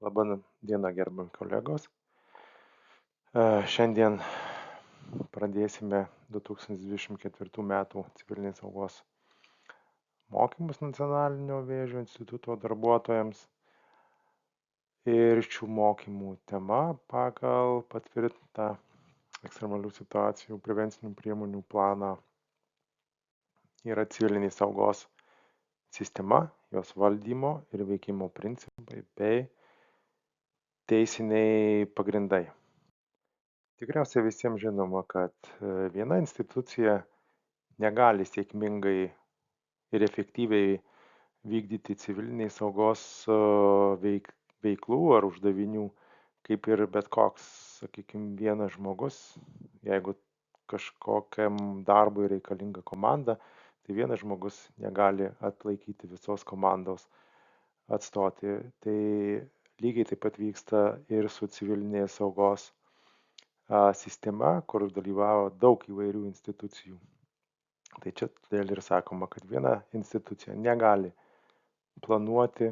Labą dieną, gerbiami kolegos. Šiandien pradėsime 2024 metų civilinės saugos mokymus Nacionalinio vėžio instituto darbuotojams. Ir šių mokymų tema pagal patvirtintą ekstremalių situacijų prevencinių priemonių planą yra civilinės saugos sistema, jos valdymo ir veikimo principai bei teisiniai pagrindai. Tikriausiai visiems žinoma, kad viena institucija negali sėkmingai ir efektyviai vykdyti civilinės saugos veiklų ar uždavinių, kaip ir bet koks, sakykime, vienas žmogus. Jeigu kažkokiam darbui reikalinga komanda, tai vienas žmogus negali atlaikyti visos komandos atstoti. Tai lygiai taip pat vyksta ir su civilinės saugos sistema, kur dalyvavo daug įvairių institucijų. Tai čia todėl ir sakoma, kad viena institucija negali planuoti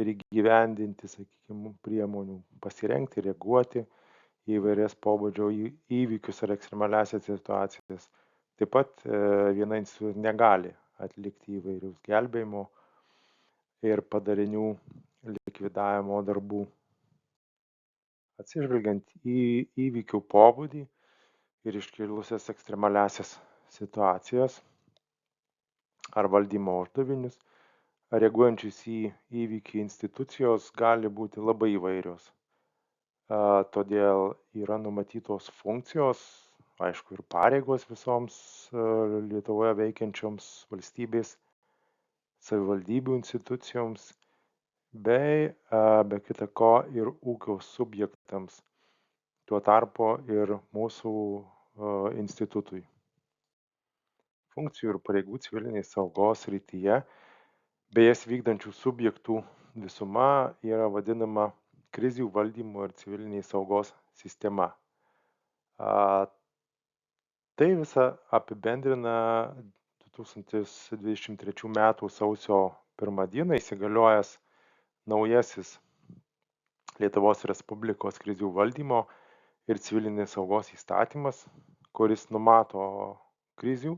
ir įgyvendinti, sakykime, priemonių, pasirengti, reaguoti į įvairias pobūdžio įvykius ar ekstremaliasias situacijas. Taip pat viena institucija negali atlikti įvairius gelbėjimo ir padarinių likvidavimo darbų. Atsižvelgiant į įvykių pobūdį ir iškilusias ekstremaliasias situacijas ar valdymo uždavinius, reaguojančius į įvykį institucijos gali būti labai įvairios. Todėl yra numatytos funkcijos, aišku, ir pareigos visoms Lietuvoje veikiančioms valstybės, savivaldybių institucijoms, bei be kita ko ir ūkio subjektams, tuo tarpu ir mūsų institutui. Funkcijų ir pareigų civilinės saugos srityje bei jas vykdančių subjektų visuma yra vadinama krizių valdymo ir civilinės saugos sistema. Tai visą apibendrina 2023 m. sausio 1 d. įsigaliojęs naujasis Lietuvos Respublikos krizių valdymo ir civilinės saugos įstatymas, kuris numato krizių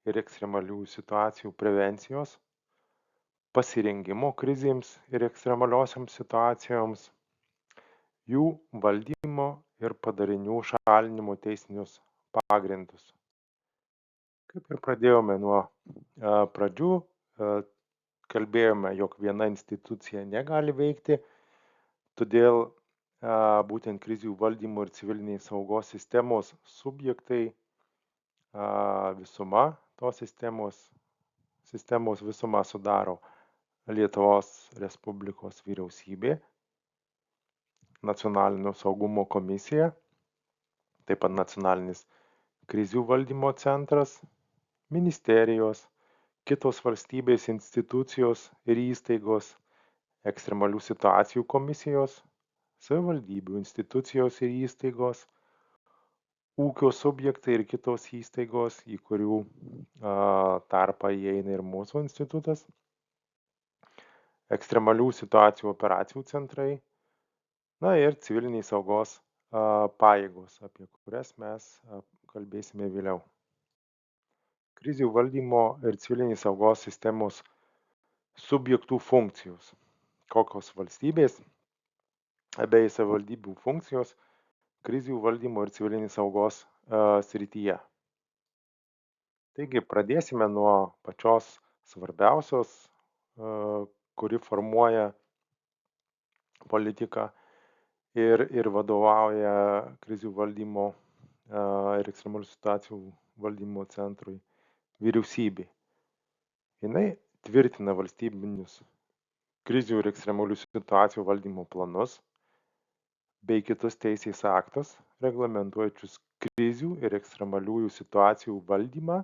ir ekstremalių situacijų prevencijos, pasirengimo krizėms ir ekstremaliosioms situacijoms, jų valdymo ir padarinių šalinimo teisinius pagrindus. Kaip ir pradėjome nuo pradžių, kalbėjome, jog viena institucija negali veikti, todėl būtent krizių valdymo ir civilinės saugos sistemos subjektai visuma tos sistemos visumą sudaro Lietuvos Respublikos vyriausybė, Nacionalinio saugumo komisija, taip pat Nacionalinis krizių valdymo centras, ministerijos, kitos valstybės institucijos ir įstaigos, ekstremalių situacijų komisijos, savivaldybių institucijos ir įstaigos, ūkio subjektai ir kitos įstaigos, į kurių tarpą įeina ir mūsų institutas, ekstremalių situacijų operacijų centrai, na ir civiliniai saugos pajėgos, apie kurias mes kalbėsime vėliau. Krizių valdymo ir civilinės saugos sistemos subjektų funkcijos. Kokios valstybės bei savivaldybių funkcijos krizių valdymo ir civilinės saugos srityje. Taigi pradėsime nuo pačios svarbiausios, kuri formuoja politiką ir vadovauja krizių valdymo ir ekstremalių situacijų valdymo centrui vyriausybė. Jinai tvirtina valstybinius krizių ir ekstremalių situacijų valdymo planus bei kitus teisės aktus, reglamentuojančius krizių ir ekstremaliųjų situacijų valdymą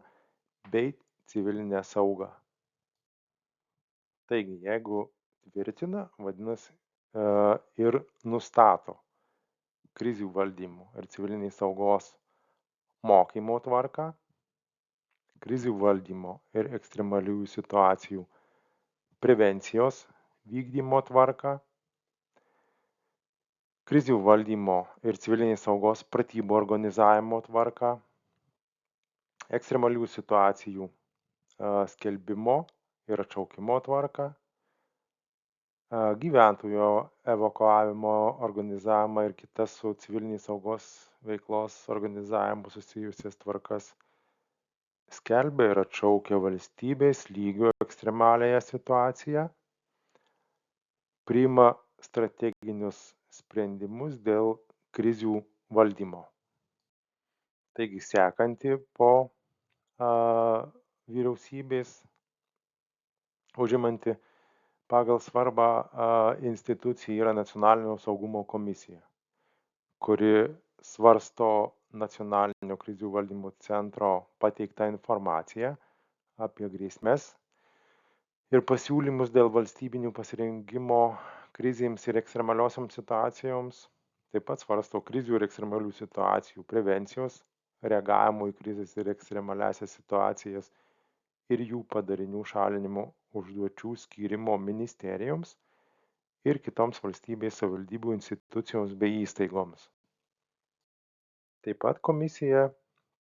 bei civilinę saugą. Taigi, jeigu tvirtina, vadinasi ir nustato krizių valdymo ir civilinės saugos mokymo tvarką, krizių valdymo ir ekstremaliųjų situacijų prevencijos vykdymo tvarką, krizių valdymo ir civilinės saugos pratybų organizavimo tvarką, ekstremalių situacijų skelbimo ir atšaukimo tvarką, gyventojų evakuavimo organizavimą ir kitas su civilinės saugos veiklos organizavimu susijusias tvarkas, skelbia ir atšaukia valstybės lygių ekstremaliąją situaciją, priima strateginius sprendimus dėl krizių valdymo. Taigi sekanti po vyriausybės užimanti pagal svarbą institucija yra Nacionalinio saugumo komisija, kuri svarsto Nacionalinio krizių valdymo centro pateiktą informaciją apie grėsmes ir pasiūlymus dėl valstybinių pasirengimo krizėms ir ekstremaliosioms situacijoms, taip pat svarsto krizių ir ekstremalių situacijų prevencijos, reagavimo į krizės ir ekstremaliasias situacijas ir jų padarinių šalinimo užduočių skyrimo ministerijoms ir kitoms valstybės savivaldybių institucijoms bei įstaigoms. Taip pat komisija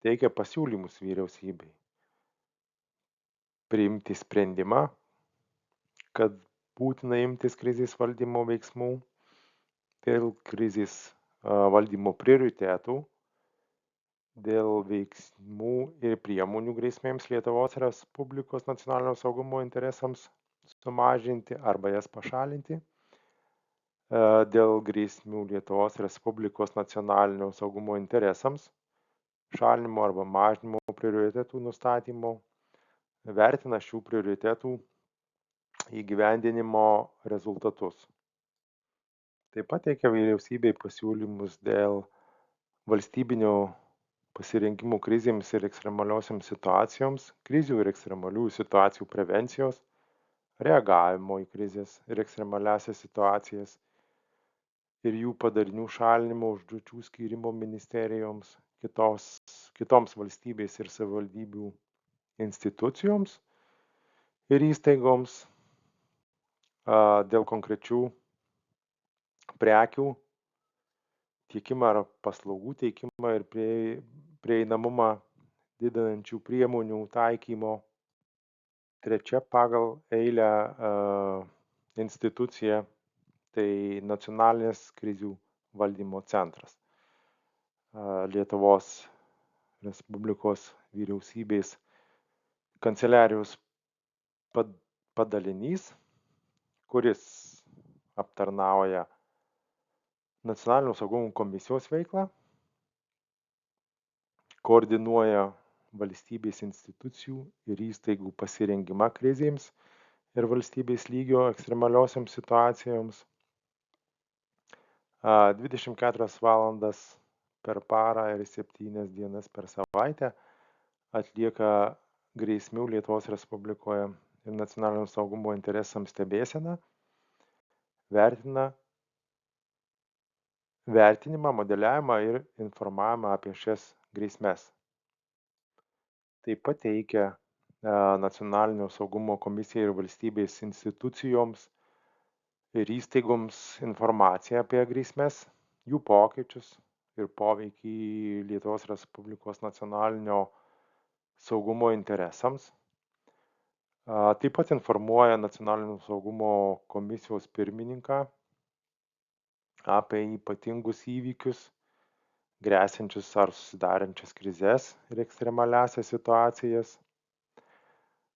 teikia pasiūlymus vyriausybei priimti sprendimą, kad būtina imtis krizės valdymo veiksmų dėl krizės valdymo prioritetų, dėl veiksmų ir priemonių grėsmėms Lietuvos Respublikos nacionalinio saugumo interesams sumažinti arba jas pašalinti, dėl grėsmių Lietuvos Respublikos nacionalinio saugumo interesams šalinimo arba mažinimo prioritetų nustatymo, vertina šių prioritetų įgyvendinimo rezultatus. Taip pat teikia vyriausybei pasiūlymus dėl valstybinio pasirengimų krizėms ir ekstremaliosioms situacijoms, krizių ir ekstremalių situacijų prevencijos, reagavimo į krizės ir ekstremaliasias situacijas ir jų padarinių šalinimo užduočių skyrimo ministerijoms, kitoms valstybės ir savivaldybių institucijoms ir įstaigoms dėl konkrečių prekių tiekimą ar paslaugų teikimą ir prieinamumą didinančių priemonių taikymo. Trečia pagal eilę institucija tai Nacionalinis krizių valdymo centras. Lietuvos Respublikos vyriausybės kanceliarijos padalinys, kuris aptarnauja Nacionalinio saugumo komisijos veiklą, koordinuoja valstybės institucijų ir įstaigų pasirengimą krizėms ir valstybės lygio ekstremaliosioms situacijoms. 24 valandas per parą ir 7 dienas per savaitę atlieka grėsmių Lietuvos Respublikoje ir nacionalinio saugumo interesams stebėseną, vertinimą, modeliavimą ir informavimą apie šias grėsmes. Taip pat teikia Nacionalinio saugumo komisijai ir valstybės institucijoms ir įstaigoms informaciją apie grėsmes, jų pokyčius ir poveikį Lietuvos Respublikos nacionalinio saugumo interesams. Taip pat informuoja Nacionalinio saugumo komisijos pirmininką apie ypatingus įvykius, gresiančius ar susidarančias krizes ir ekstremaliasias situacijas.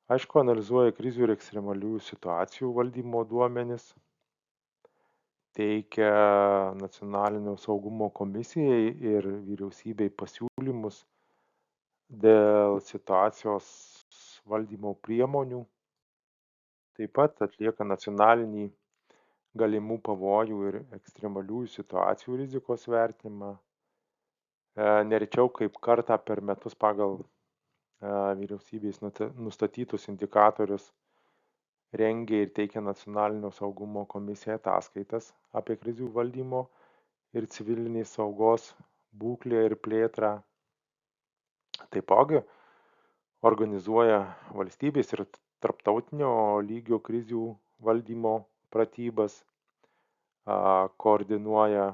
Aišku, analizuoja krizių ir ekstremalių situacijų valdymo duomenis, teikia Nacionalinio saugumo komisijai ir vyriausybei pasiūlymus dėl situacijos valdymo priemonių. Taip pat atlieka nacionalinį galimų pavojų ir ekstremalių situacijų rizikos vertinimą. Nerečiau kaip kartą per metus pagal vyriausybės nustatytus indikatorius rengia ir teikia Nacionalinio saugumo komisija ataskaitas apie krizių valdymo ir civilinės saugos būklę ir plėtrą. Taipogi organizuoja valstybės ir tarptautinio lygio krizių valdymo pratybas, koordinuoja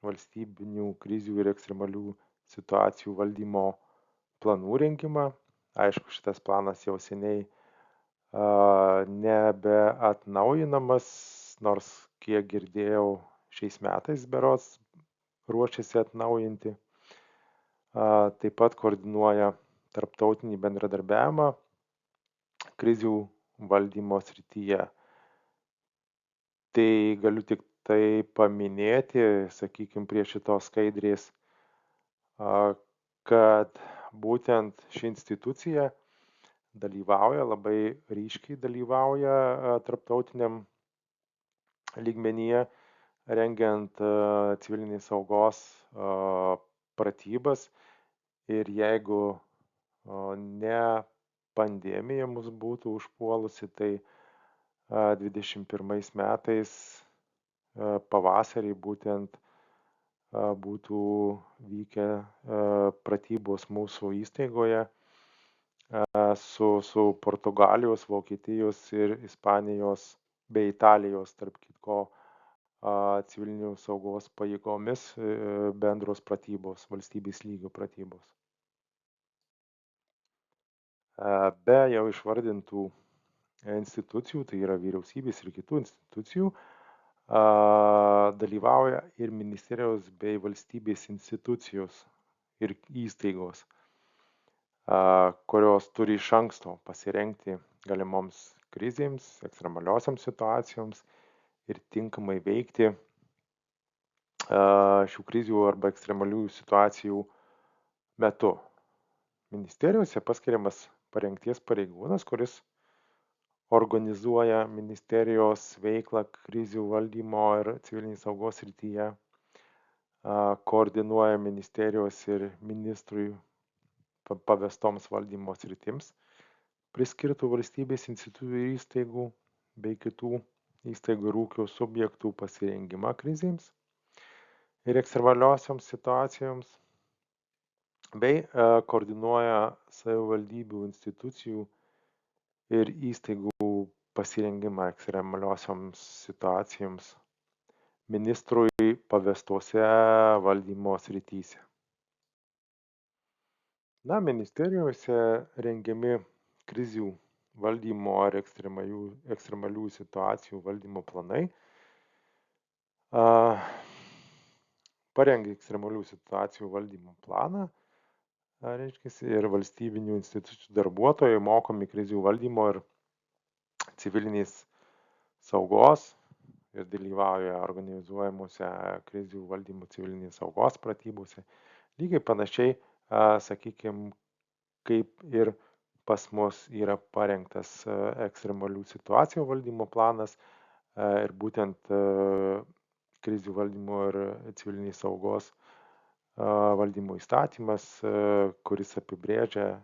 valstybinių krizių ir ekstremalių situacijų valdymo planų rengimą. Aišku, šitas planas jau seniai nebeatnaujinamas, nors kiek girdėjau, šiais metais berods ruošiasi atnaujinti. Taip pat koordinuoja tarptautinį bendradarbiavimą krizių valdymo srityje. Tai galiu tik tai paminėti, sakykime, prie šitos skaidrės, kad būtent ši institucija dalyvauja, labai ryškiai dalyvauja tarptautiniam lygmenyje, rengiant civilinės saugos pratybas. Ir jeigu ne pandemija mus būtų užpuolusi, tai 21 metais pavasarį būtent būtų vykę pratybos mūsų įstaigoje su Portugalijos, Vokietijos ir Ispanijos bei Italijos, tarp kitko, civilinių saugos pajėgomis bendros pratybos, valstybės lygio pratybos. Be jau išvardintų institucijų, tai yra vyriausybės ir kitų institucijų, dalyvauja ir ministerijos bei valstybės institucijos ir įstaigos, kurios turi iš anksto pasirengti galimoms krizėms, ekstremaliosioms situacijoms ir tinkamai veikti šių krizių arba ekstremalių situacijų metu. Ministerijose paskiriamas parengties pareigūnas, kuris organizuoja ministerijos veiklą krizių valdymo ir civilinės saugos srityje, koordinuoja ministerijos ir ministrui pavestoms valdymo sritims, priskirtų valstybės institucijų ir įstaigų bei kitų įstaigų ir ūkio subjektų pasirengimą krizėms ir ekstremaliosioms situacijoms, bei koordinuoja savivaldybių institucijų ir įstaigų pasirengimą ekstremaliosioms situacijoms ministrui pavestose valdymo srityse. Ministerijose rengiami krizių valdymo ar ekstremalių situacijų valdymo planai. Parengia ekstremalių situacijų valdymo planą, ir valstybinių institucijų darbuotojai mokomi krizių valdymo ir civilinės saugos ir dalyvauja organizuojamuose krizių valdymo civilinės saugos pratybose. Lygiai panašiai, sakykime, kaip ir pas mus yra parengtas ekstremalių situacijų valdymo planas ir būtent krizių valdymo ir civilinės saugos valdymo įstatymas, kuris apibrėžia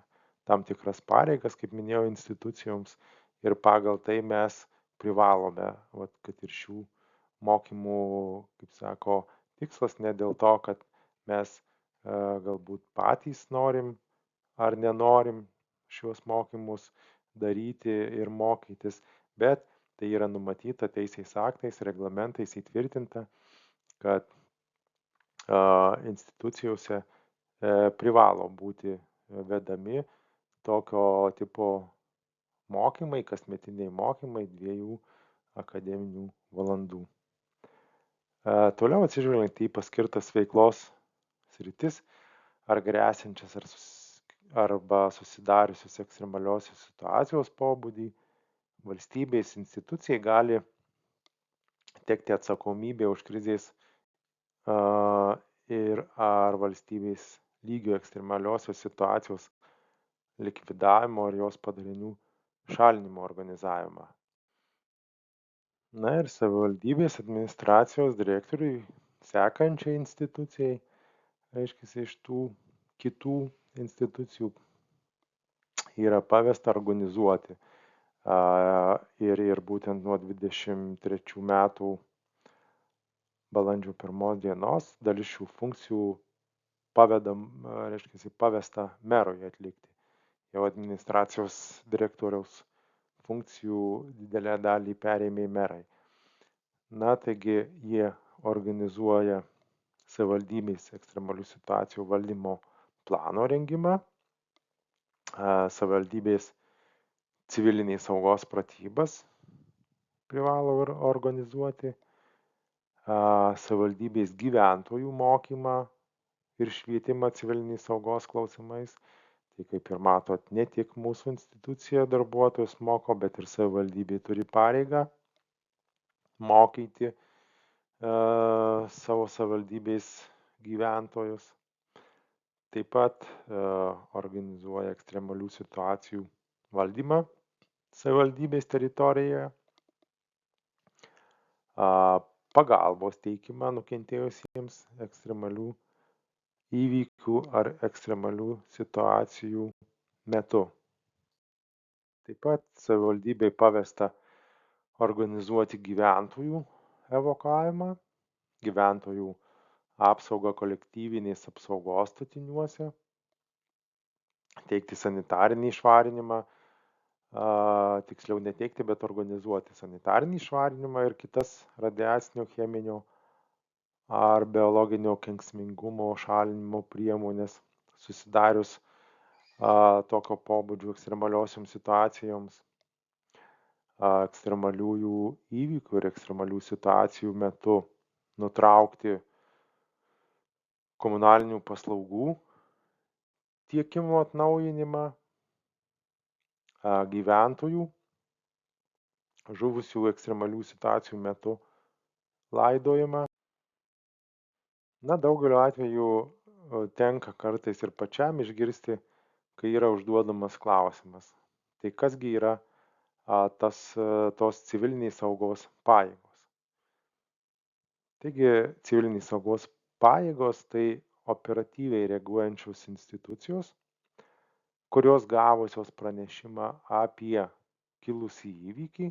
tam tikras pareigas, kaip minėjau, institucijoms, ir pagal tai mes privalome, kad ir šių mokymų, kaip sako, tikslas ne dėl to, kad mes galbūt patys norim ar nenorim šios mokymus daryti ir mokytis, bet tai yra numatyta teisės aktais, reglamentais įtvirtinta, kad institucijose privalo būti vedami tokio tipo mokymai, kasmetiniai mokymai 2 akademinių valandų. Toliau atsižvelgiant į paskirtas veiklos sritis, ar gresiančias arba susidariusios ekstremaliosios situacijos pobūdį, valstybės institucijai gali tekti atsakomybė už krizės ir ar valstybės lygio ekstremaliosios situacijos likvidavimo ir jos padarinių šalinimo organizavimą. Ir savivaldybės administracijos direktoriui, sekančiai institucijai, reiškia, iš tų kitų institucijų yra pavesta organizuoti. Ir būtent nuo 23 metų balandžio 1 dienos dalis šių funkcijų pavesta merui atlikti. Jau administracijos direktoriaus funkcijų didelę dalį perėmė merai. Taigi jie organizuoja savivaldybės ekstremalių situacijų valdymo plano rengimą, savivaldybės civiliniai saugos pratybas privalo organizuoti, savivaldybės gyventojų mokymą ir švietimą civiliniais saugos klausimais. Tai kaip ir matot, ne tik mūsų institucija darbuotojus moko, bet ir savivaldybė turi pareigą mokyti savo savivaldybės gyventojus. Taip pat organizuoja ekstremalių situacijų valdymą savivaldybės teritorijoje, pagalbos teikimą nukentėjusiems ekstremalių įvykių ar ekstremalių situacijų metu. Taip pat savivaldybei pavesta organizuoti gyventojų evakavimą, gyventojų apsaugą kolektyvinės apsaugos statiniuose, teikti sanitarinį švarinimą, tiksliau neteikti, bet organizuoti sanitarinį švarinimą ir kitas radiacinio, cheminio ar biologinio kenksmingumo šalinimo priemonės susidarius tokio pobūdžio ekstremaliosioms situacijoms, ekstremaliųjų įvykių ir ekstremalių situacijų metu nutraukti komunalinių paslaugų tiekimo atnaujinimą, gyventojų žuvusių ekstremalių situacijų metu laidojimą. Daugeliu atveju tenka kartais ir pačiam išgirsti, kai yra užduodamas klausimas. Tai kasgi yra tos civiliniai saugos pajėgos? Taigi, civiliniai saugos pajėgos tai operatyviai reaguojančios institucijos, kurios gavusios pranešimą apie kilusį įvykį,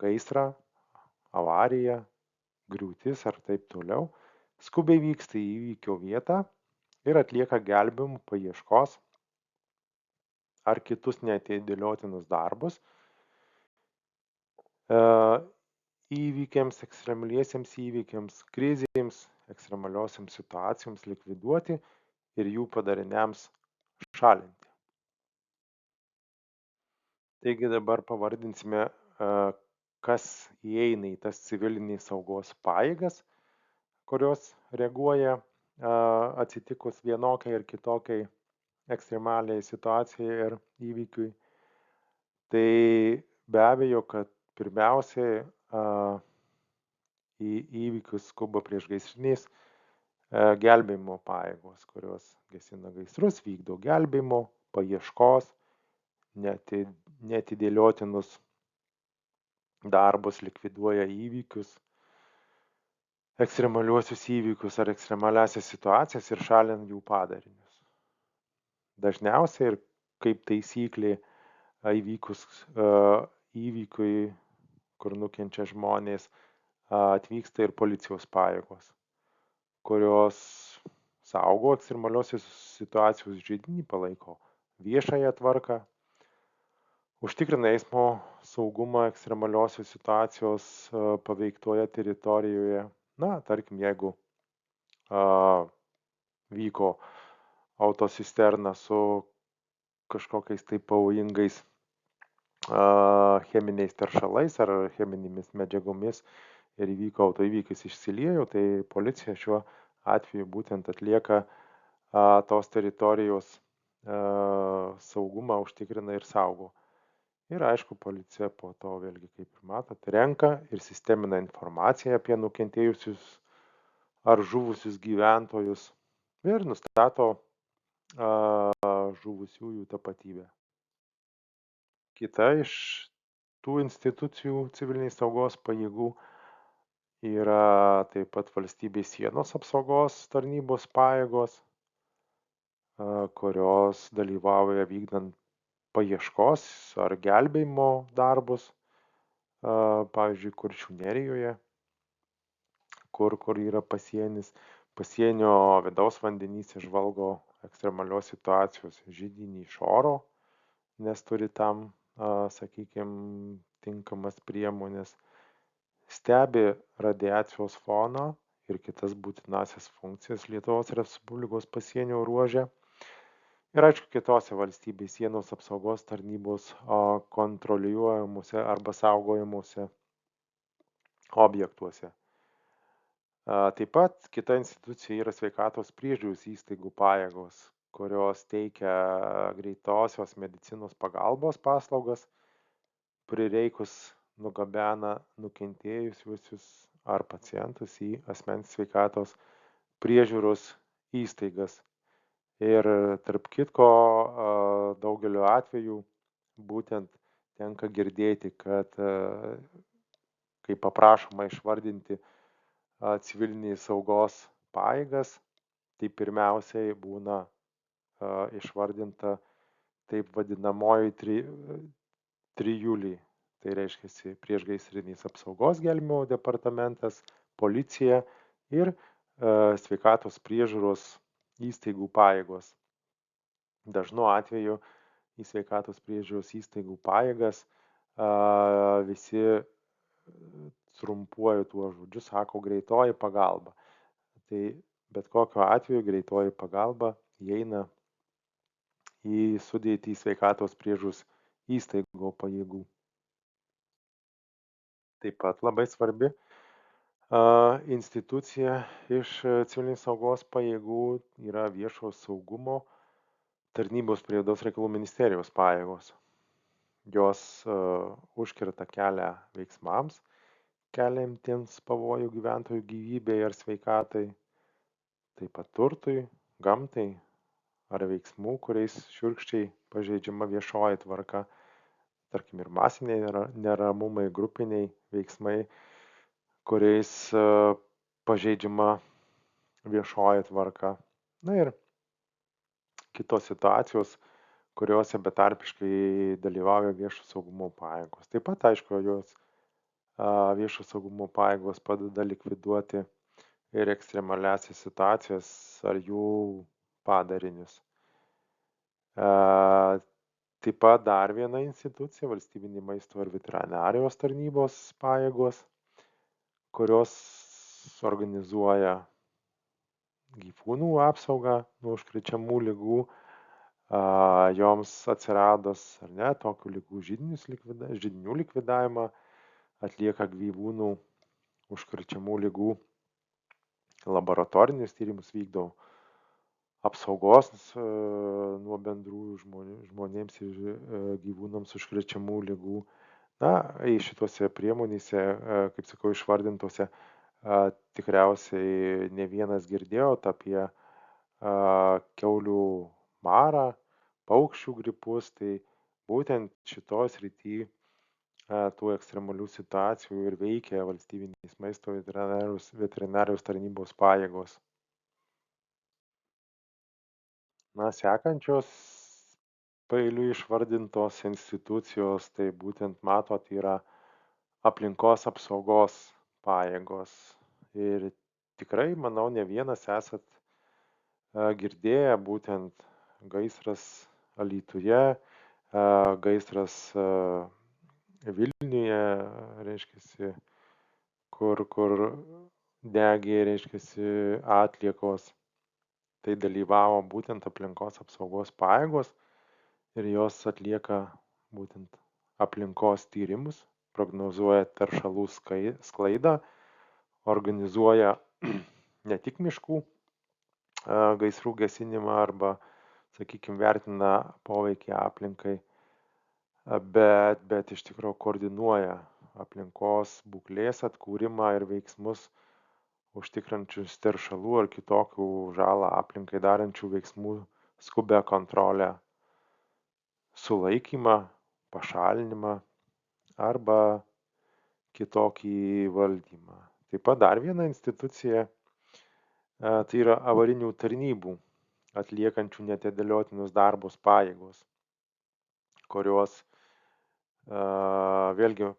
gaisrą, avariją, griūtis ar taip toliau, skubiai vyksta į įvykio vietą ir atlieka gelbėjimo, paieškos ar kitus neatidėliotinus darbus įvykiams, ekstremaliesiems įvykiams, krizėms, ekstremaliosiams situacijoms likviduoti ir jų padariniams šalinti. Taigi dabar pavardinsime, kas įeina į tas civilinės saugos pajėgas, kurios reaguoja atsitikus vienokiai ir kitokiai ekstremaliai situacijai ir įvykiui. Tai be abejo, kad pirmiausiai į įvykius skuba priešgaisrinės gelbėjimo pajėgos, kurios gesina gaisrus, vykdo gelbėjimo, paieškos, neatidėliotinus darbus, likviduoja įvykius, ekstremaliuosius įvykius ar ekstremaliasias situacijas ir šalina jų padarinius. Dažniausiai ir kaip taisyklė įvykus įvykiui, kur nukenčia žmonės, atvyksta ir policijos pajėgos, kurios saugo ekstremaliosios situacijos židinį, palaiko viešąją tvarką, užtikrina eismo saugumą ekstremaliosios situacijos paveiktoje teritorijoje. Tarkim, jeigu vyko autocisterna su kažkokiais tai pavojingais cheminiais teršalais ar cheminėmis medžiagomis ir įvyko autoįvykis, išsiliejo, tai policija šiuo atveju būtent atlieka tos teritorijos saugumą, užtikrina ir saugo. Ir aišku, policija po to vėlgi, kaip ir matot, renka ir sistemina informaciją apie nukentėjusius ar žuvusius gyventojus ir nustato žuvusiųjų tapatybę. Kita iš tų institucijų civiliniais saugos pajėgų yra taip pat valstybės sienos apsaugos tarnybos pajėgos, kurios dalyvauja vykdant paieškos ar gelbėjimo darbus, pavyzdžiui, Kuršių nerijoje, kur yra pasienis. Pasienio vidaus vandenyse žvalgo ekstremalios situacijos židinį iš oro, nes turi tam, sakykime, tinkamas priemonės. Stebi radiacijos foną ir kitas būtinasias funkcijas Lietuvos Respublikos pasienio ruože. Ir aišku, kitose valstybės sienos apsaugos tarnybos kontroliuojamuose arba saugojimuose objektuose. Taip pat kita institucija yra sveikatos priežiūros įstaigų pajėgos, kurios teikia greitosios medicinos pagalbos paslaugas, prireikus nugabena nukentėjusius ar pacientus į asmens sveikatos priežiūros įstaigas. Ir tarp kitko, daugeliu atveju būtent tenka girdėti, kad kai paprašoma išvardinti civilinės saugos pajėgas, tai pirmiausiai būna išvardinta taip vadinamoji trijulė. Tai reiškia priešgaisrinės apsaugos gelbėjimo departamentas, policija ir sveikatos priežiūros įstaigų pajėgos. Dažnu atveju į sveikatos priežiūros įstaigų pajėgas visi trumpuoju tuo žodžiu sako greitoji pagalba. Tai bet kokiu atveju greitoji pagalba įeina į sudėtį sveikatos priežiūros įstaigų pajėgų. Taip pat labai svarbi institucija iš civilinės saugos pajėgų yra viešojo saugumo tarnybos prie vidaus reikalų ministerijos pajėgos. Jos užkirta kelią veiksmams, keliantiems pavojų gyventojų gyvybei ar sveikatai, taip pat turtui, gamtai ar veiksmų, kuriais šiurkščiai pažeidžiama viešoji tvarka, tarkim ir masiniai neramumai, grupiniai veiksmai, kuriais pažeidžiama viešoji tvarka. Na ir kitos situacijos, kuriuose betarpiškai dalyvauja viešo saugumo pajėgos. Taip pat, aišku, jos viešo saugumo pajėgos padeda likviduoti ir ekstremaliasias situacijas ar jų padarinius. Taip pat dar viena institucija, valstybinė maisto ir veterinarijos tarnybos pajėgos, kurios organizuoja gyvūnų apsaugą nuo užkrečiamų ligų, joms atsiradus ar ne tokių ligų židinių likvidavimą, atlieka gyvūnų užkrečiamų ligų laboratorinius tyrimus, vykdo apsaugos nuo bendrųjų žmonėms ir gyvūnams užkrečiamų ligų. Na, šitose priemonėse, kaip sakau, išvardintose, tikriausiai ne vienas girdėjot apie kiaulių marą, paukščių gripus, tai būtent šitoj srity tų ekstremalių situacijų ir veikia valstybinės maisto veterinarijos tarnybos pajėgos. Na, sekančios paeiliui išvardintos institucijos, tai būtent matot, yra aplinkos apsaugos pajėgos. Ir tikrai, manau, ne vienas esat girdėję būtent gaisras Alytuje, gaisras Vilniuje, reiškiasi, kur degė, reiškiasi, atliekos. Tai dalyvavo būtent aplinkos apsaugos pajėgos ir jos atlieka būtent aplinkos tyrimus, prognozuoja teršalų sklaidą, organizuoja ne tik miškų gaisrų gesinimą arba, sakykime, vertina poveikį aplinkai, bet iš tikrųjų koordinuoja aplinkos būklės atkūrimą ir veiksmus užtikrančius teršalų ar kitokių žalą aplinkai darančių veiksmų skubę kontrolę, sulaikymą, pašalinimą arba kitokį valdymą. Taip pat dar viena institucija, tai yra avarinių tarnybų atliekančių neatidėliotinus darbus pajėgos, kurios vėlgi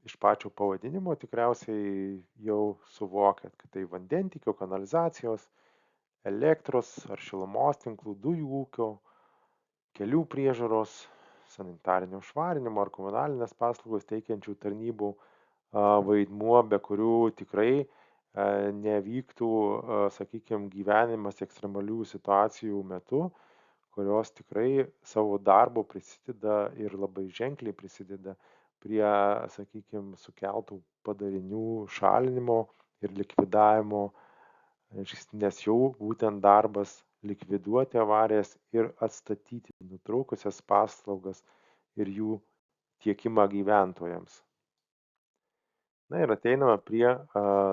iš pačio pavadinimo tikriausiai jau suvokėt, kad tai vandentiekio, kanalizacijos, elektros ar šilumos tinklų, dujų ūkio, kelių priežiūros, sanitarinio švarinimo ar komunalinės paslaugos teikiančių tarnybų vaidmuo, be kurių tikrai nevyktų, sakykime, gyvenimas ekstremalių situacijų metu, kurios tikrai savo darbu prisideda ir labai ženkliai prisideda prie, sakykime, sukeltų padarinių šalinimo ir likvidavimo, nes jau būtent darbas likviduoti avarijas ir atstatyti nutrūkusias paslaugas ir jų tiekimą gyventojams. Na ir ateiname prie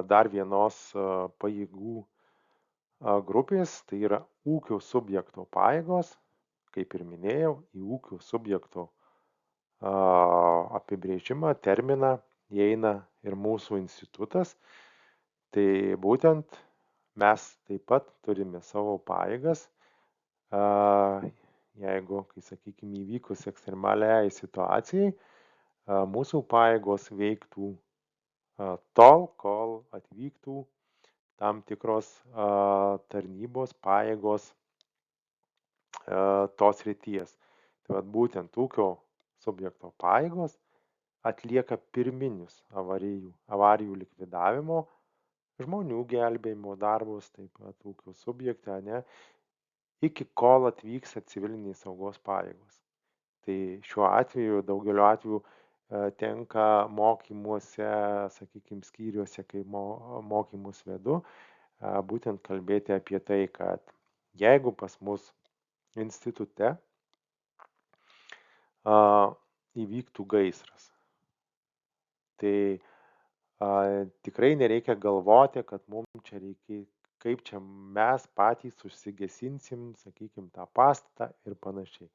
dar vienos pajėgų grupės, tai yra ūkio subjekto pajėgos. Kaip ir minėjau, į ūkio subjekto apibrėžimą, terminą įeina ir mūsų institutas. Tai būtent mes taip pat turime savo pajėgas, jeigu, kai sakykime, įvykus ekstremaliai situacijai, mūsų pajėgos veiktų tol, kol atvyktų tam tikros tarnybos pajėgos tos srities. Tai vat būtent ūkio subjekto pajėgos atlieka pirminius avarijų likvidavimo, žmonių gelbėjimo darbus, taip pat ūkio subjekte, iki kol atvyksta civiliniai saugos pajėgos. Tai šiuo atveju, daugeliu atveju, tenka mokymuose, sakykime, skyriuose, kai mokymus vedu, būtent kalbėti apie tai, kad jeigu pas mus institute įvyktų gaisras, tai tikrai nereikia galvoti, kad mums čia reikia, kaip čia mes patys užsigesinsim, sakykime, tą pastatą ir panašiai.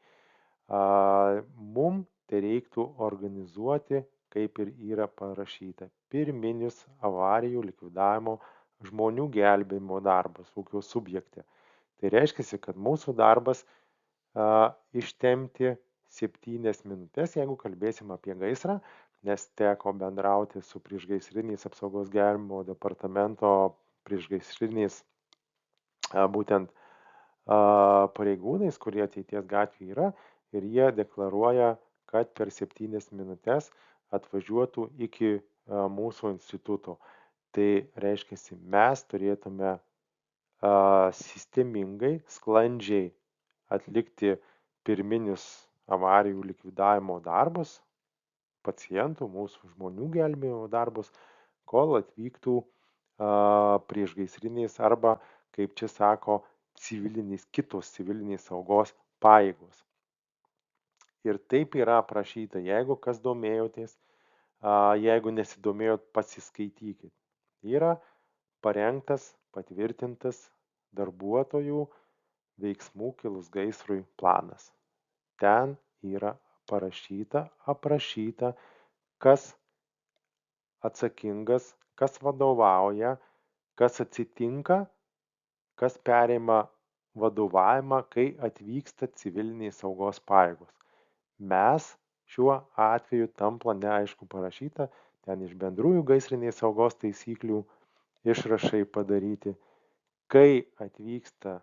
Mums tai reiktų organizuoti, kaip ir yra parašyta, pirminius avarijų likvidavimo žmonių gelbėjimo darbus ūkio subjekte. Tai reiškia, kad mūsų darbas ištempti 7 minutės, jeigu kalbėsim apie gaisrą, nes teko bendrauti su priešgaisrinės apsaugos gelbėjimo departamento priešgaisrinės būtent pareigūnais, kurie ateities gatvėje yra, ir jie deklaruoja, kad per 7 minutės atvažiuotų iki mūsų instituto. Tai reiškia, mes turėtume sistemingai, sklandžiai atlikti pirminius avarijų likvidavimo darbus, pacientų, mūsų žmonių gelbėjimo darbus, kol atvyktų priešgaisrinės arba, kaip čia sako, kitos civilinės saugos pajėgos. Ir taip yra aprašyta, jeigu kas domėjotės, jeigu nesidomėjot, pasiskaitykit. Yra parengtas, patvirtintas darbuotojų veiksmų kilus gaisrui planas. Ten yra parašyta, aprašyta, kas atsakingas, kas vadovauja, kas atsitinka, kas perima vadovavimą, kai atvyksta civilinės saugos pajėgos. Mes šiuo atveju tam plane aišku parašyta, ten iš bendrųjų gaisrinės saugos taisyklių išrašai padaryti, kai atvyksta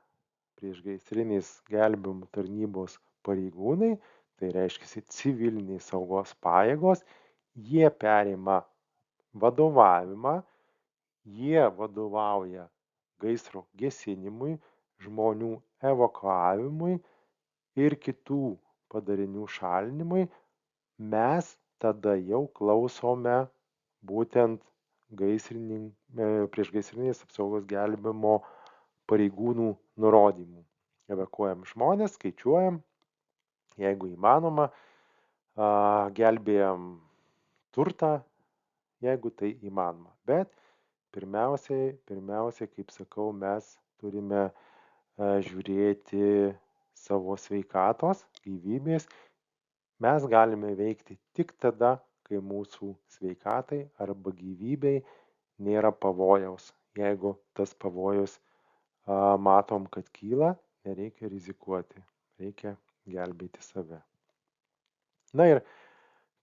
priešgaisrinės gelbėjimo tarnybos pareigūnai, tai reiškia civilinės saugos pajėgos, jie perima vadovavimą, jie vadovauja gaisro gesinimui, žmonių evakuavimui ir kitų padarinių šalinimui, mes tada jau klausome būtent priešgaisrinės apsaugos gelbėjimo pareigūnų nurodymų. Evakuojam žmonės, skaičiuojam, jeigu įmanoma, gelbėjam turtą, jeigu tai įmanoma. Bet pirmiausiai, kaip sakau, mes turime žiūrėti savo sveikatos, gyvybės. Mes galime veikti tik tada, kai mūsų sveikatai arba gyvybei nėra pavojaus. Jeigu tas pavojus matom, kad kyla, nereikia rizikuoti, reikia gelbėti save. Na ir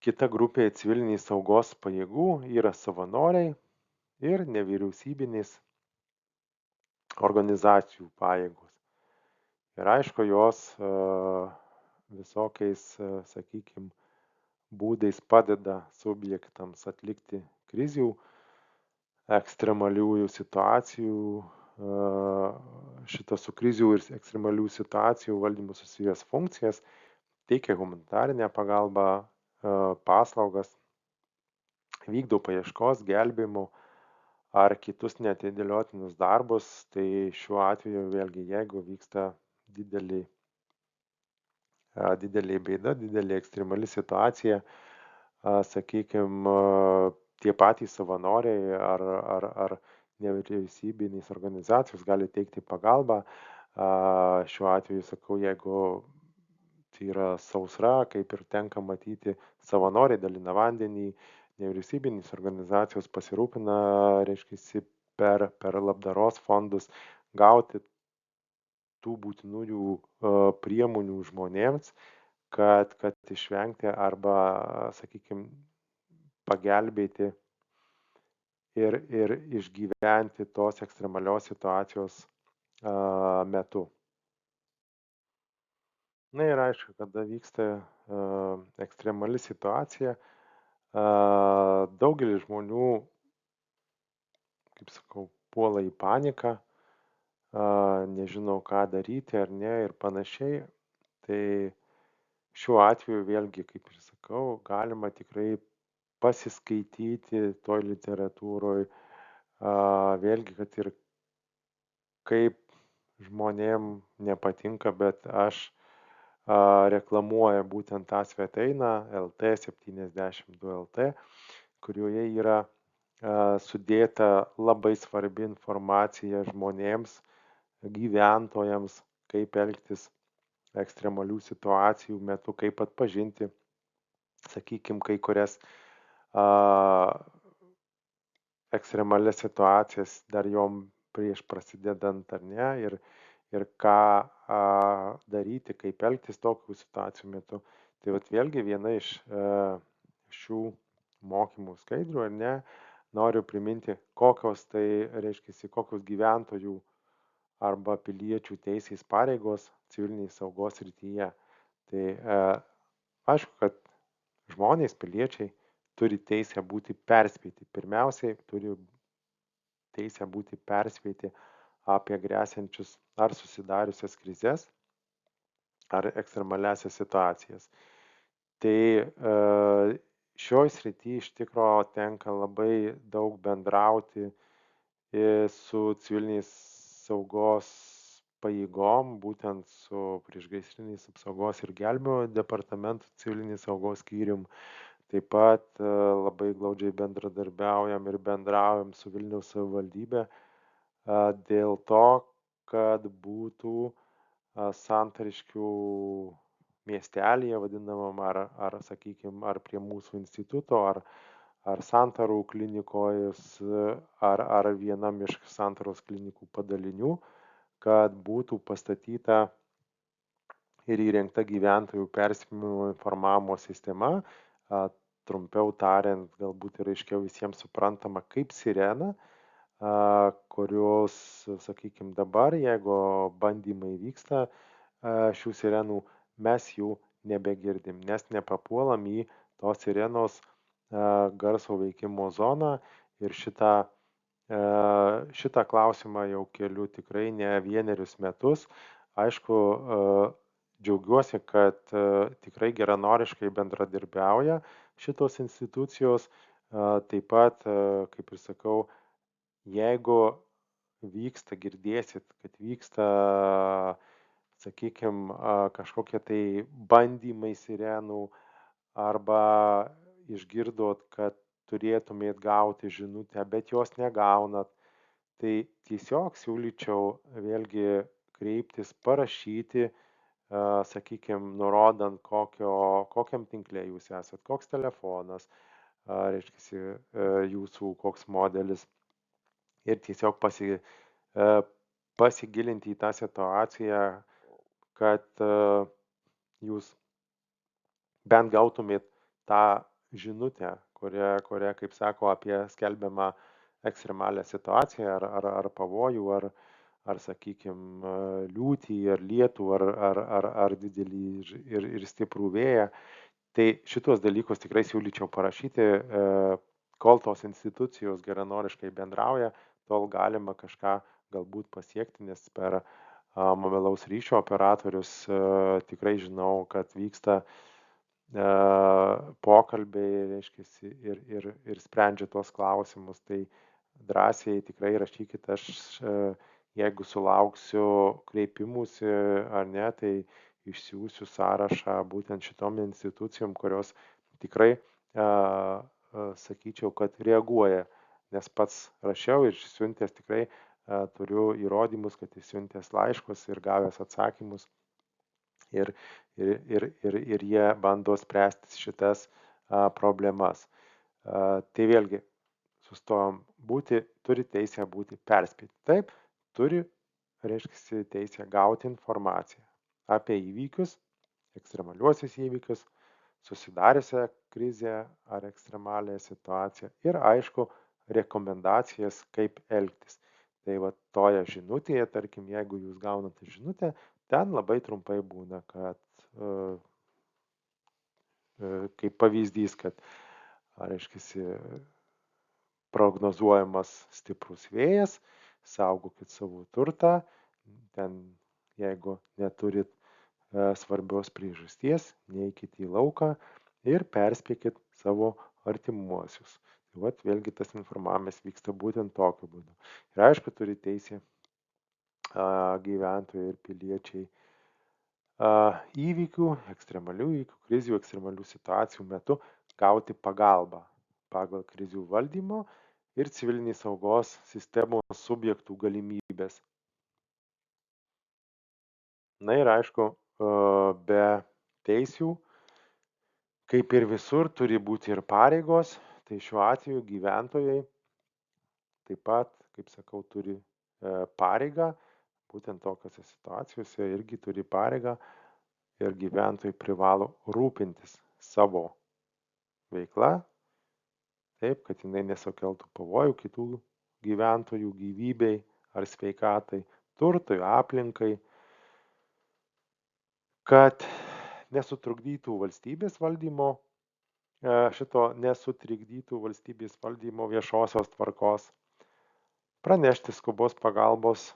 kita grupė civilinės saugos pajėgų yra savanoriai ir nevyriausybinės organizacijų pajėgos. Ir aišku, jos visokiais, sakykime, būdais padeda subjektams atlikti krizių ekstremaliųjų situacijų, šitą su krizių ir ekstremalių situacijų valdymu susijęs funkcijas, teikia humanitarinę pagalbą, paslaugas, vykdo paieškos, gelbėjimo ar kitus neatidėliotinus darbus. Tai šiuo atveju vėlgi, jeigu vyksta didelė bėda, didelė ekstremali situacija, sakykime, tie patys savanoriai ar nevyriausybinės organizacijos gali teikti pagalbą. Šiuo atveju sakau, jeigu tai yra sausra, kaip ir tenka matyti, savanoriai dalina vandenį, nevyriausybinės organizacijos pasirūpina, reiškia, per labdaros fondus gauti tų būtinųjų priemonių žmonėms, kad išvengti arba, sakykime, pagelbėti ir išgyventi tos ekstremalios situacijos metu. Na ir aišku, kada vyksta ekstremali situacija, daugelis žmonių, kaip sakau, puola į paniką, nežinau, ką daryti ar ne ir panašiai. Tai šiuo atveju vėlgi, kaip ir sakau, galima tikrai pasiskaityti toj literatūroj, vėlgi, kad ir kaip žmonėm nepatinka, bet aš reklamuoja būtent tą svetainę LT72LT, kurioje yra sudėta labai svarbi informacija žmonėms, gyventojams, kaip elgtis ekstremalių situacijų metu, kaip atpažinti, sakykime, kai kurias ekstremalias situacijas dar jom prieš prasidedant ar ne, ir ką daryti, kaip elgtis tokių situacijų metu. Tai vat vėlgi viena iš šių mokymų skaidrių, ar ne, noriu priminti, kokios tai reiškia, kokios gyventojų arba piliečių teisės pareigos civiliniai saugos srityje. Tai aišku, kad žmonės, piliečiai turi teisę būti perspėti. Pirmiausiai turi teisę būti perspėti apie gresiančius ar susidariusias krizes ar ekstremaliasias situacijas. Tai šioj srity iš tikro tenka labai daug bendrauti su civiliniais saugos pajėgom, būtent su priešgaisrinės apsaugos ir gelbėjimo departamentu civilinės saugos skyrium. Taip pat labai glaudžiai bendradarbiaujam ir bendraujam su Vilniaus savivaldybė dėl to, kad būtų Santariškių miestelėje vadinamam ar sakykime, ar prie mūsų instituto, ar Santarų klinikos, ar vienam iš Santaros klinikų padalinių, kad būtų pastatyta ir įrengta gyventojų perspėjimo informavimo sistema, trumpiau tariant, galbūt ir aiškiau visiems suprantama, kaip sirena, kurios, sakykime, dabar, jeigu bandymai vyksta šių sirenų, mes jų nebegirdim, nes nepapuolam į tos sirenos garso veikimo zoną ir šitą klausimą jau keliu tikrai ne vienerius metus. Aišku, džiaugiuosi, kad tikrai geranoriškai bendradarbiauja šitos institucijos. Taip pat, kaip ir sakau, jeigu vyksta, girdėsit, kad vyksta, sakykime, kažkokie tai bandymai sirenų arba išgirdot, kad turėtumėt gauti žinutę, bet jos negaunat, tai tiesiog siūlyčiau vėlgi kreiptis, parašyti, sakykime, nurodant, kokiam tinkle jūs esat, koks telefonas, reiškia, jūsų koks modelis. Ir tiesiog pasigilinti į tą situaciją, kad jūs bent gautumėt tą žinutę, kuria, kaip sako, apie skelbiamą ekstremalią situaciją ar pavojų, ar sakykime, liūtį, ar lietų, ar didelį ir stiprų vėją. Tai šitos dalykus tikrai siūlyčiau parašyti, kol tos institucijos geranoriškai bendrauja, tol galima kažką galbūt pasiekti, nes per mobilaus ryšio operatorius tikrai žinau, kad vyksta pokalbiai, reiškia, ir sprendžia tuos klausimus. Tai drąsiai tikrai rašykit, aš jeigu sulauksiu kreipimusi ar ne, tai išsiųsiu sąrašą būtent šitom institucijom, kurios tikrai, sakyčiau, kad reaguoja, nes pats rašiau ir siuntęs tikrai turiu įrodymus, kad įsiuntęs laiškus ir gavęs atsakymus ir jie bando spręsti šitas problemas. Tai vėlgi, sustojom, turi teisę būti perspėti. Taip, turi, reiškia, teisę gauti informaciją apie įvykius, ekstremaliuosius įvykius, susidariusią krizę ar ekstremalią situaciją ir, aišku, rekomendacijas, kaip elgtis. Tai va toje žinutėje, tarkim, jeigu jūs gaunate žinutę, ten labai trumpai būna, kad kaip pavyzdys, kad, reiškia, prognozuojamas stiprus vėjas, saugokit savo turtą, ten jeigu neturit svarbios priežasties, neikit į lauką ir perspėkit savo artimuosius. Tai vat vėlgi tas informavimas vyksta būtent tokiu būdu. Ir aišku, turi teisę gyventojai ir piliečiai įvykių, ekstremalių įvykių, krizių, ekstremalių situacijų metu gauti pagalbą pagal krizių valdymo ir civilinės saugos sistemos subjektų galimybės. Na ir aišku, be teisių, kaip ir visur, turi būti ir pareigos, tai šiuo atveju gyventojai taip pat, kaip sakau, turi pareigą, būtent tokiose situacijose irgi turi pareigą ir gyventojai privalo rūpintis savo veikla, taip, kad jinai nesukeltų pavojų kitų gyventojų gyvybei ar sveikatai, turtui, aplinkai, kad nesutrukdytų valstybės valdymo, nesutrikdytų valstybės valdymo viešosios tvarkos, pranešti skubos pagalbos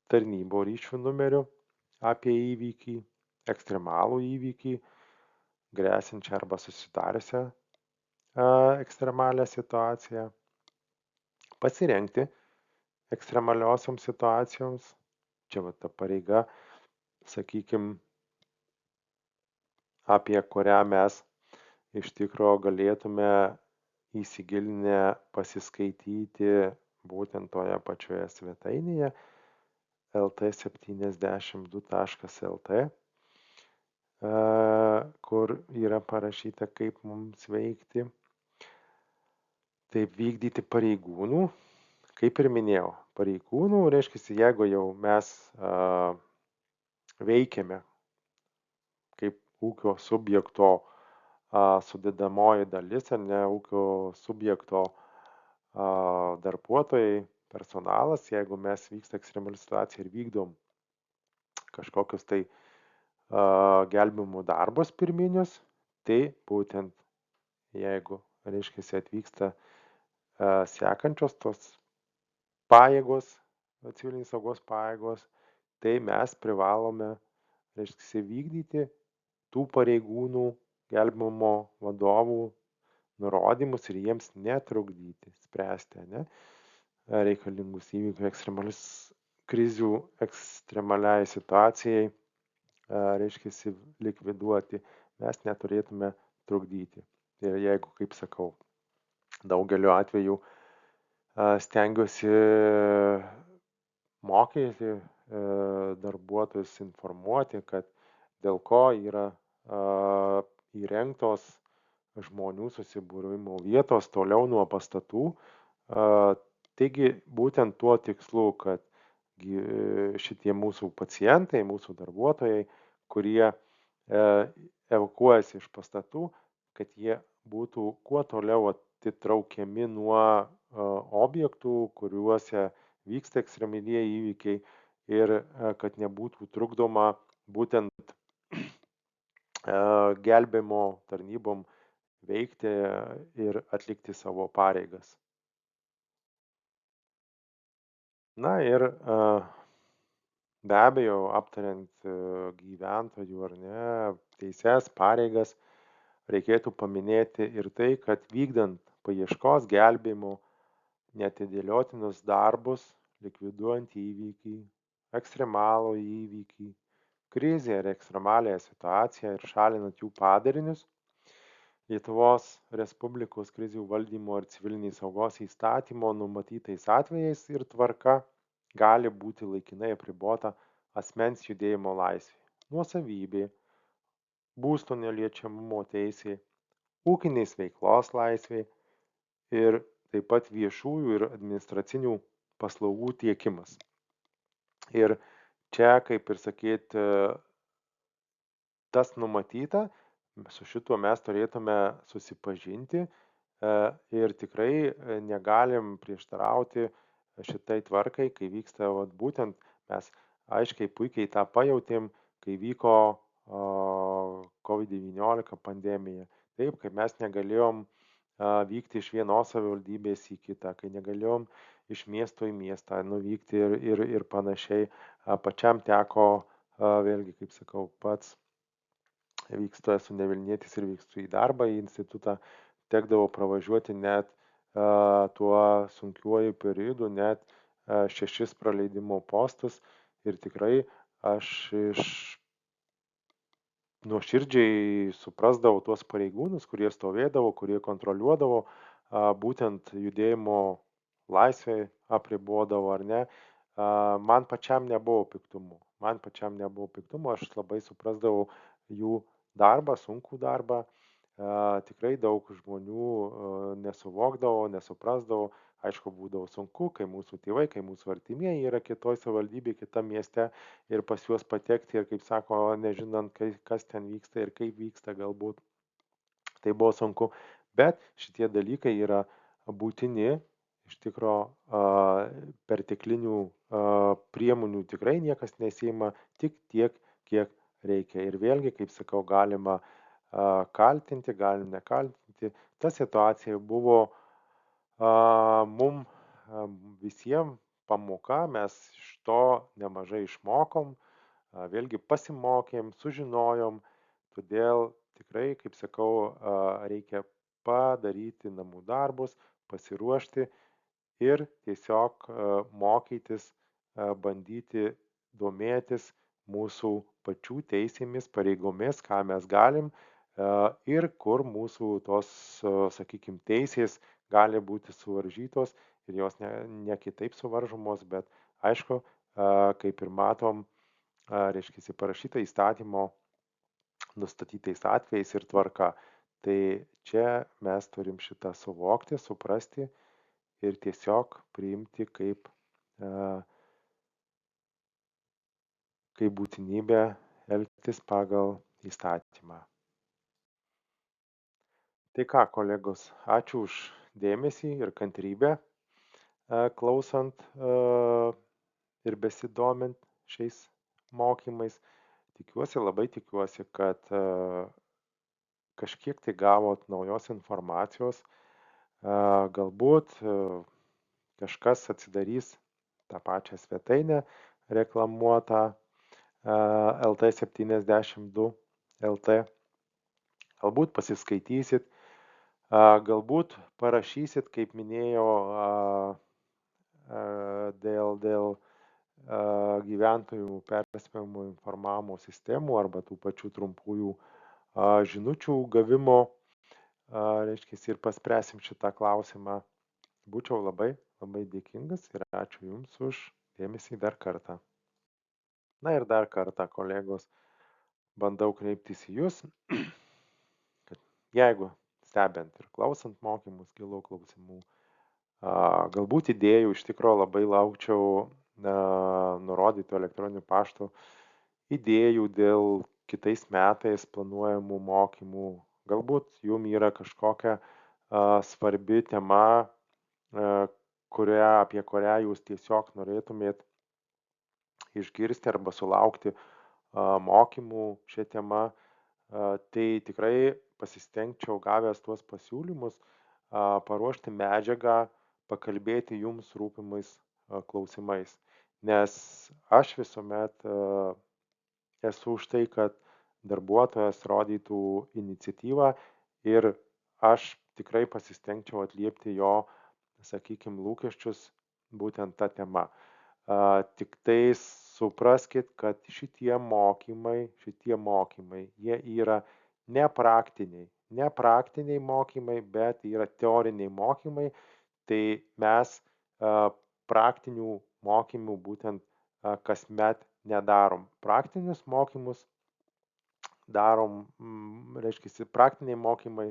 tarnybo ryšių numeriu apie įvykį, ekstremalų įvykį, grėsinčią arba susidariusią ekstremalią situaciją, pasirengti ekstremaliosioms situacijoms. Čia va ta pareiga, sakykime, apie kurią mes iš tikrųjų galėtume įsigilinę pasiskaityti būtent toje pačioje svetainėje lt72.lt, kur yra parašyta, kaip mums veikti. Taip, vykdyti pareigūnų, kaip ir minėjau, pareigūnų, reiškia, jeigu jau mes veikiame kaip ūkio subjekto sudedamoji dalis, ar ne, ūkio subjekto darbuotojai, personalas, jeigu mes vyksta ekstremali situacija ir vykdom kažkokius tai gelbėjimo darbus pirminius, tai būtent jeigu, reiškia, atvyksta sekančios tos pajėgos, civilinės saugos pajėgos, tai mes privalome, reiškia, vykdyti tų pareigūnų, gelbėjimo vadovų nurodymus ir jiems netrukdyti spręsti reikalingus įvykių, ekstremalius krizių, ekstremaliai situacijai, reiškia, likviduoti, mes neturėtume trukdyti. Ir jeigu, kaip sakau, daugeliu atveju stengiuosi mokyti darbuotojus informuoti, kad dėl ko yra įrengtos žmonių susibūrimo vietos toliau nuo pastatų. Taigi būtent tuo tikslu, kad šitie mūsų pacientai, mūsų darbuotojai, kurie evakuojasi iš pastatų, kad jie būtų kuo toliau atitraukiami nuo objektų, kuriuose vyksta ekstremalieji įvykiai ir kad nebūtų trukdoma būtent gelbėjimo tarnybom veikti ir atlikti savo pareigas. Na ir be abejo, aptariant gyventojų ar ne teises, pareigas, reikėtų paminėti ir tai, kad vykdant paieškos gelbėjimo neatidėliotinus darbus, likviduojant įvykį, ekstremalų įvykį, krizę ar ekstremalią situaciją ir šalinant jų padarinius, Lietuvos Respublikos krizių valdymo ir civilinės saugos įstatymo numatytais atvejais ir tvarka gali būti laikinai apribota asmens judėjimo laisvė, nuosavybė, būsto neliečiamumo teisė, ūkinės veiklos laisvė ir taip pat viešųjų ir administracinių paslaugų tiekimas. Ir čia, kaip ir sakyt, tas numatyta, su šituo mes turėtume susipažinti ir tikrai negalim prieštarauti šitai tvarkai, kai vyksta būtent mes aiškiai puikiai tą pajautėm, kai vyko COVID-19 pandemija. Taip, kai mes negalėjom vykti iš vienos savivaldybės į kitą, kai negalėjom iš miesto į miestą nuvykti ir panašiai. Pačiam teko, vėlgi, kaip sakau, pats vykstu, esu ne Vilnietis ir vykstu į darbą, į institutą, tekdavo pravažiuoti net tuo sunkiuoju periodu, net 6 praleidimo postus ir tikrai aš nuoširdžiai suprasdavau tuos pareigūnus, kurie stovėdavo, kurie kontroliuodavo, būtent judėjimo laisvę apribodavo ar ne. Man pačiam nebuvo piktumo, aš labai suprasdavau jų darbą, sunkų darbą. Tikrai daug žmonių nesuvokdavo, nesuprasdavo. Aišku, būdavo sunku, kai mūsų tėvai, kai mūsų artimieji yra kitoj savivaldybėje, kitam mieste ir pas juos patekti ir, kaip sako, nežinant, kas ten vyksta ir kaip vyksta galbūt. Tai buvo sunku, bet šitie dalykai yra būtini, iš tikro perteklinių priemonių tikrai niekas nesiima, tik tiek, kiek reikia. Ir vėlgi, kaip sakau, galima kaltinti, galim nekaltinti. Ta situacija buvo mum visiems pamoka, mes iš to nemažai išmokom, vėlgi pasimokėm, sužinojom, todėl tikrai, kaip sakau, reikia padaryti namų darbus, pasiruošti ir tiesiog mokytis, bandyti domėtis mūsų pačių teisėmis, pareigomis, ką mes galim ir kur mūsų tos, sakykime, teisės gali būti suvaržytos ir jos ne kitaip suvaržomos, bet aišku, kaip ir matom, reiškia, parašyta įstatymo nustatytais atvejais ir tvarka. Tai čia mes turim šitą suvokti, suprasti ir tiesiog priimti kaip būtinybę elgtis pagal įstatymą. Tai ką, kolegos, ačiū už dėmesį ir kantrybę klausant ir besidomint šiais mokymais. Labai tikiuosi, kad kažkiek tai gavot naujos informacijos, galbūt kažkas atsidarys tą pačią svetainę reklamuotą LT72 LT, galbūt pasiskaitysit, galbūt parašysit, kaip minėjau, dėl gyventojų perspėjimo informavimo sistemų arba tų pačių trumpųjų žinučių gavimo, reiškia, ir paspręsim šitą klausimą. Būčiau labai dėkingas ir ačiū Jums už dėmesį dar kartą. Na ir dar kartą, kolegos, bandau kreiptis į Jūs, kad jeigu stebint ir klausant mokymus, kilų klausimų, galbūt idėjų, iš tikrųjų labai laukčiau nurodytų elektroniniu paštu idėjų dėl kitais metais planuojamų mokymų. Galbūt jums yra kažkokia svarbi tema, apie kurią jūs tiesiog norėtumėt išgirsti arba sulaukti mokymų šią temą. Tai tikrai pasistengčiau gavęs tuos pasiūlymus paruošti medžiagą, pakalbėti jums rūpimais klausimais. Nes aš visuomet esu už tai, kad darbuotojas rodytų iniciatyvą ir aš tikrai pasistengčiau atliepti jo, sakykime, lūkesčius būtent tą temą. Tik tai supraskit, kad šitie mokymai, jie yra ne praktiniai mokymai, bet yra teoriniai mokymai. Tai mes praktinių mokymų būtent kasmet nedarom. Praktinius mokymus darom, reiškia, praktiniai mokymai,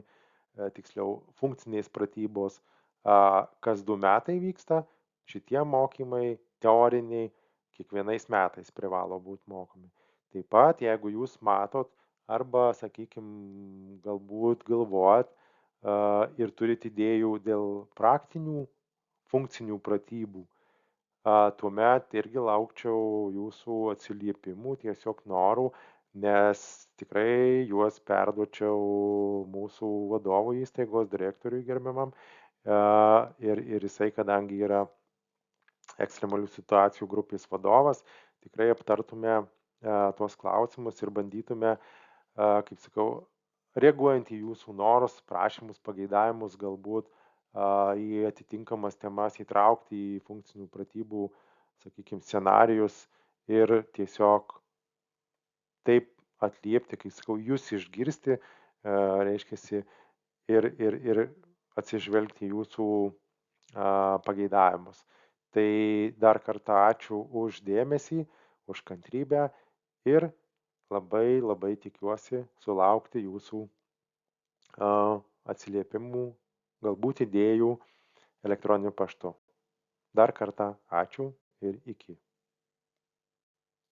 tiksliau funkcinės pratybos, kas 2 metai vyksta. Šitie mokymai teoriniai kiekvienais metais privalo būti mokomi. Taip pat, jeigu jūs matot arba, sakykime, galbūt galvojat ir turit idėjų dėl praktinių funkcinių pratybų, tuomet irgi laukčiau jūsų atsiliepimų, tiesiog norų, nes tikrai juos perduočiau mūsų vadovų įstaigos direktoriui gerbiamam ir jisai, kadangi yra ekstremalių situacijų grupės vadovas, tikrai aptartume tuos klausimus ir bandytume, kaip sakau, reaguojant į jūsų norus, prašymus, pageidavimus, galbūt į atitinkamas temas įtraukti į funkcinių pratybų, sakykime, scenarijus ir tiesiog taip atliepti, kai sakau, jūs išgirsti, reiškia, ir atsižvelgti jūsų pageidavimus. Tai dar kartą ačiū už dėmesį, už kantrybę ir labai tikiuosi sulaukti jūsų atsiliepimų, galbūt idėjų elektroniniu paštu. Dar kartą ačiū ir iki.